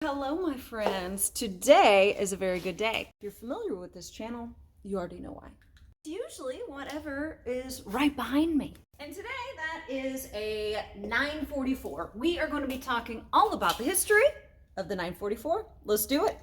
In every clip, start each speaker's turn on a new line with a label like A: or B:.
A: Hello, my friends. Today is a very good day. If you're familiar with this channel, you already know why. It's usually whatever is right behind me. And today that is a 944. We are going to be talking all about the history of the 944. Let's do it.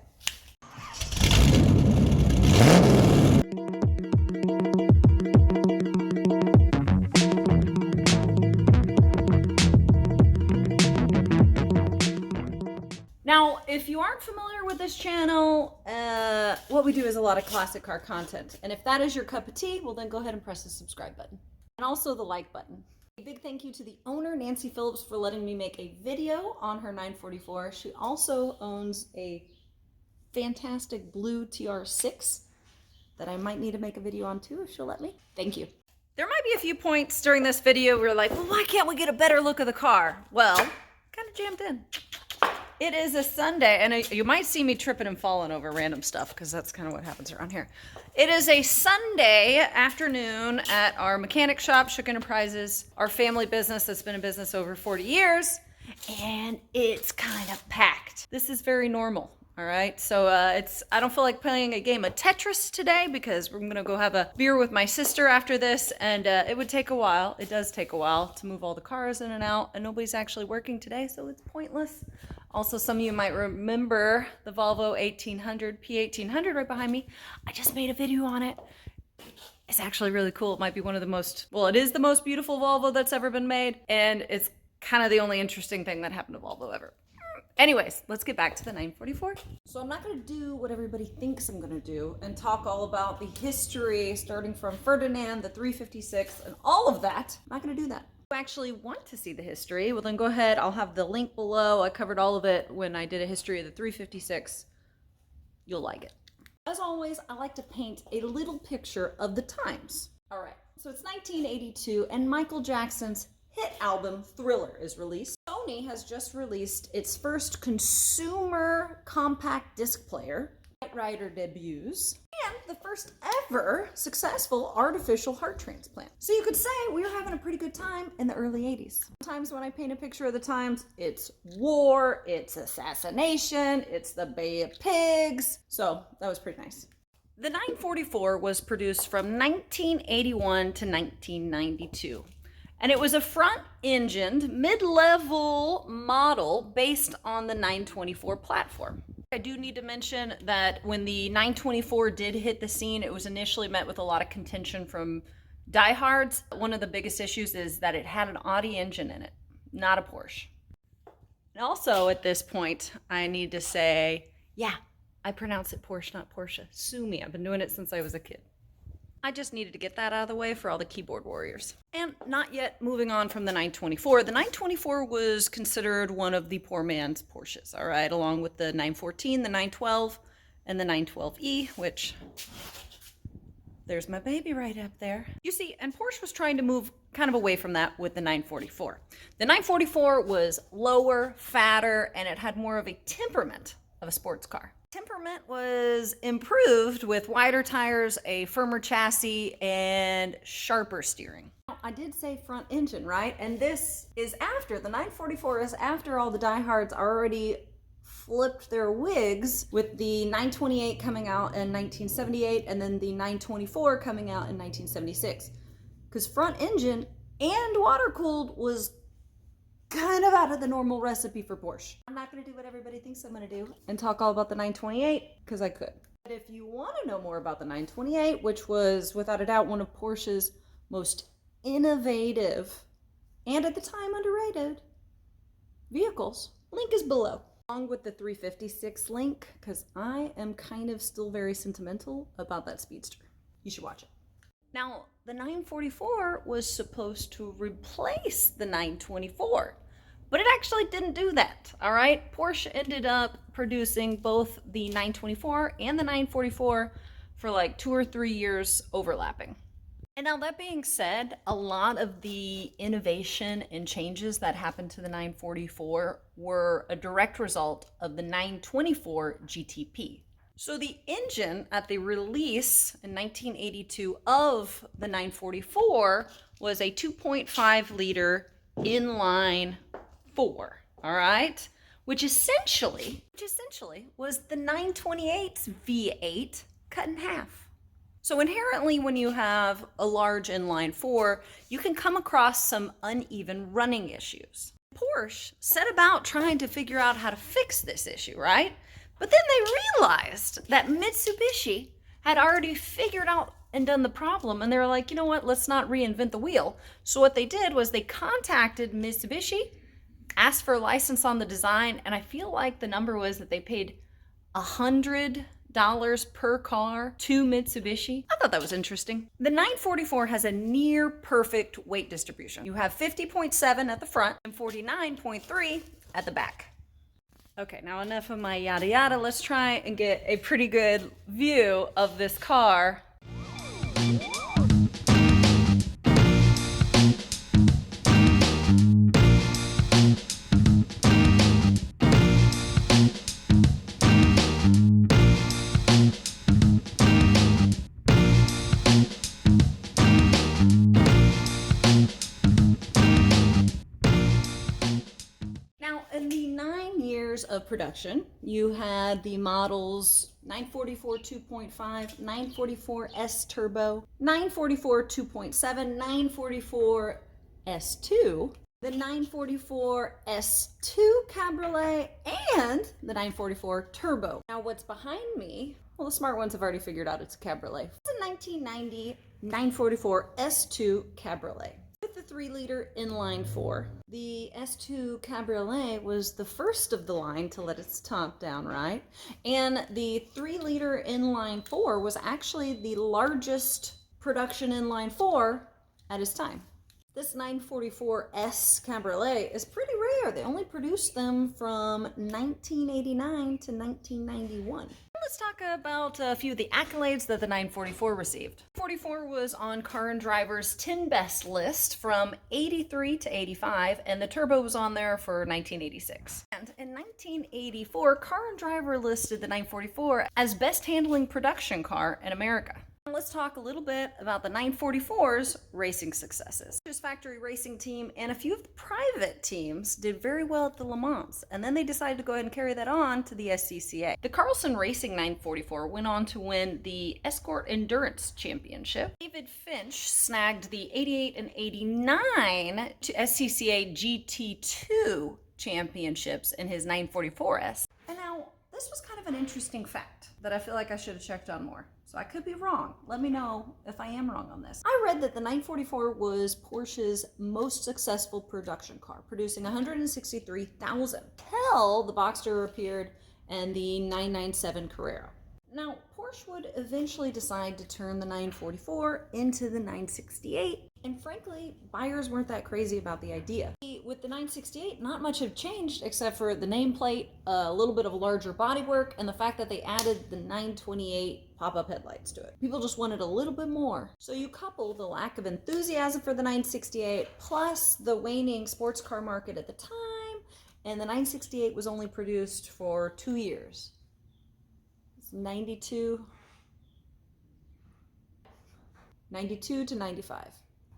A: Now, if you aren't familiar with this channel, what we do is a lot of classic car content. And if that is your cup of tea, well then go ahead and press the subscribe button. And also the like button. A big thank you to the owner, Nancy Phillips, for letting me make a video on her 944. She also owns a fantastic blue TR6 that I might need to make a video on too, if she'll let me. Thank you. There might be a few points during this video where you're like, well, why can't we get a better look of the car? Well, kind of jammed in. It is a Sunday, and you might see me tripping and falling over random stuff because that's kind of what happens around here. It is a Sunday afternoon at our mechanic shop, Shook Enterprises, our family business that's been in business over 40 years, and it's kind of packed. This is very normal, all right? So I don't feel like playing a game of Tetris today because we're gonna go have a beer with my sister after this, and it would take a while. It does take a while to move all the cars in and out, and nobody's actually working today, so it's pointless. Also, some of you might remember the Volvo 1800, P1800 right behind me. I just made a video on it. It's actually really cool. It might be one of the most, well, it is the most beautiful Volvo that's ever been made. And it's kind of the only interesting thing that happened to Volvo ever. Anyways, let's get back to the 944. So I'm not going to do what everybody thinks I'm going to do and talk all about the history starting from Ferdinand, the 356, and all of that. I'm not going to do that. If you actually want to see the history, well then go ahead. I'll have the link below. I covered all of it when I did a history of the 356. You'll like it. As always, I like to paint a little picture of the times. All right, so it's 1982 and Michael Jackson's hit album Thriller is released. Sony has just released its first consumer compact disc player. Knight Rider debuts, and the first ever successful artificial heart transplant. So you could say we were having a pretty good time in the early 80s. Sometimes when I paint a picture of the times, it's war, it's assassination, it's the Bay of Pigs. So that was pretty nice. The 944 was produced from 1981 to 1992. And it was a front-engined, mid-level model based on the 924 platform. I do need to mention that when the 924 did hit the scene, it was initially met with a lot of contention from diehards. One of the biggest issues is that it had an Audi engine in it, not a Porsche. And also at this point, I need to say, yeah, I pronounce it Porsche, not Porsche. Sue me, I've been doing it since I was a kid. I just needed to get that out of the way for all the keyboard warriors. And not yet moving on from the 924. The 924 was considered one of the poor man's Porsches, all right, along with the 914, the 912, and the 912E, which, there's my baby right up there. You see, and Porsche was trying to move kind of away from that with the 944. The 944 was lower, fatter, and it had more of a temperament of a sports car. Temperament was improved with wider tires, a firmer chassis, and sharper steering. I did say front engine, right? And this is after, the 944 is after all the diehards already flipped their wigs with the 928 coming out in 1978 and then the 924 coming out in 1976. Because front engine and water-cooled was kind of out of the normal recipe for Porsche. I'm not going to do what everybody thinks I'm going to do and talk all about the 928 because I could. But if you want to know more about the 928, which was without a doubt one of Porsche's most innovative and at the time underrated vehicles, link is below. Along with the 356 link, because I am kind of still very sentimental about that speedster. You should watch it. Now, the 944 was supposed to replace the 924, but it actually didn't do that, all right? Porsche ended up producing both the 924 and the 944 for like 2 or 3 years overlapping. And now that being said, a lot of the innovation and changes that happened to the 944 were a direct result of the 924 GTP. So the engine at the release in 1982 of the 944 was a 2.5 liter inline 4, all right? which essentially was the 928's V8 cut in half. So inherently, when you have a large inline four, you can come across some uneven running issues. Porsche set about trying to figure out how to fix this issue, right? But then they realized that Mitsubishi had already figured out and done the problem, and they were like, you know what, let's not reinvent the wheel. So what they did was they contacted Mitsubishi, asked for a license on the design, and I feel like the number was that they paid $100 per car to Mitsubishi. I thought that was interesting. The 944 has a near perfect weight distribution. You have 50.7 at the front and 49.3 at the back. Okay, now enough of my yada yada. Let's try and get a pretty good view of this car. Of production, you had the models 944 2.5, 944 S Turbo, 944 2.7, 944 S2, the 944 S2 Cabriolet, and the 944 Turbo. Now what's behind me, well, the smart ones have already figured out it's a Cabriolet. It's a 1990 944 S2 Cabriolet. The 3-liter inline 4. The S2 Cabriolet was the first of the line to let its top down, right? And the 3-liter inline 4 was actually the largest production inline 4 at its time. This 944S Cabriolet is pretty rare. They only produced them from 1989 to 1991. Let's talk about a few of the accolades that the 944 received. 944 was on Car and Driver's 10 Best list from 83 to 85, and the Turbo was on there for 1986. And in 1984, Car and Driver listed the 944 as best handling production car in America. Let's talk a little bit about the 944's racing successes. This factory racing team and a few of the private teams did very well at the Le Mans, and then they decided to go ahead and carry that on to the SCCA. The Carlson Racing 944 went on to win the Escort Endurance Championship. David Finch snagged the 88 and 89 to SCCA GT2 championships in his 944S. And now, this was kind of an interesting fact that I feel like I should have checked on more. So I could be wrong. Let me know if I am wrong on this. I read that the 944 was Porsche's most successful production car, producing 163,000 till the Boxster appeared and the 997 Carrera. Now, Porsche would eventually decide to turn the 944 into the 968, and frankly, buyers weren't that crazy about the idea. With the 968, not much had changed except for the nameplate, a little bit of a larger bodywork, and the fact that they added the 928 pop-up headlights to it. People just wanted a little bit more. So you couple the lack of enthusiasm for the 968 plus the waning sports car market at the time, and the 968 was only produced for 2 years. 92 to 95.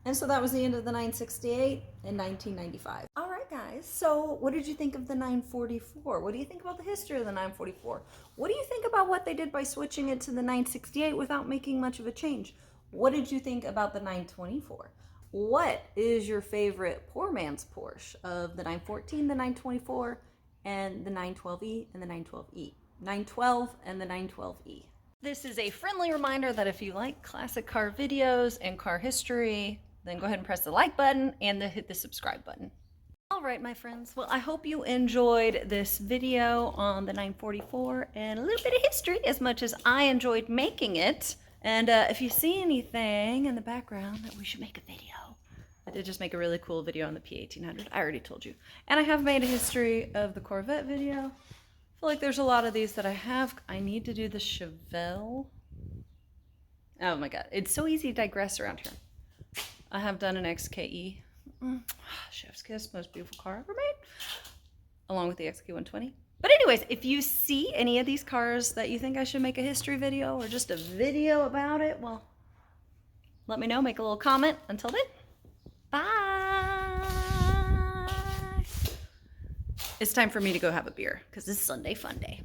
A: And so that was the end of the 968 in 1995. All right, guys. So what did you think of the 944? What do you think about the history of the 944? What do you think about what they did by switching it to the 968 without making much of a change? What did you think about the 924? What is your favorite poor man's Porsche of the 914, the 924, and the 912E and the 912E? 912 and the 912E. This is a friendly reminder that if you like classic car videos and car history, then go ahead and press the like button and hit the subscribe button. All right, my friends. Well, I hope you enjoyed this video on the 944 and a little bit of history as much as I enjoyed making it. And if you see anything in the background that we should make a video, I did just make a really cool video on the P1800. I already told you. And I have made a history of the Corvette video. I feel like there's a lot of these that I have. I need to do the Chevelle. Oh my god, it's so easy to digress around here. I have done an XKE. Chef's kiss, most beautiful car ever made. Along with the XK120. But anyways, if you see any of these cars that you think I should make a history video or just a video about it, well, let me know, make a little comment. Until then, bye! it's time for me to go have a beer because it's Sunday fun day.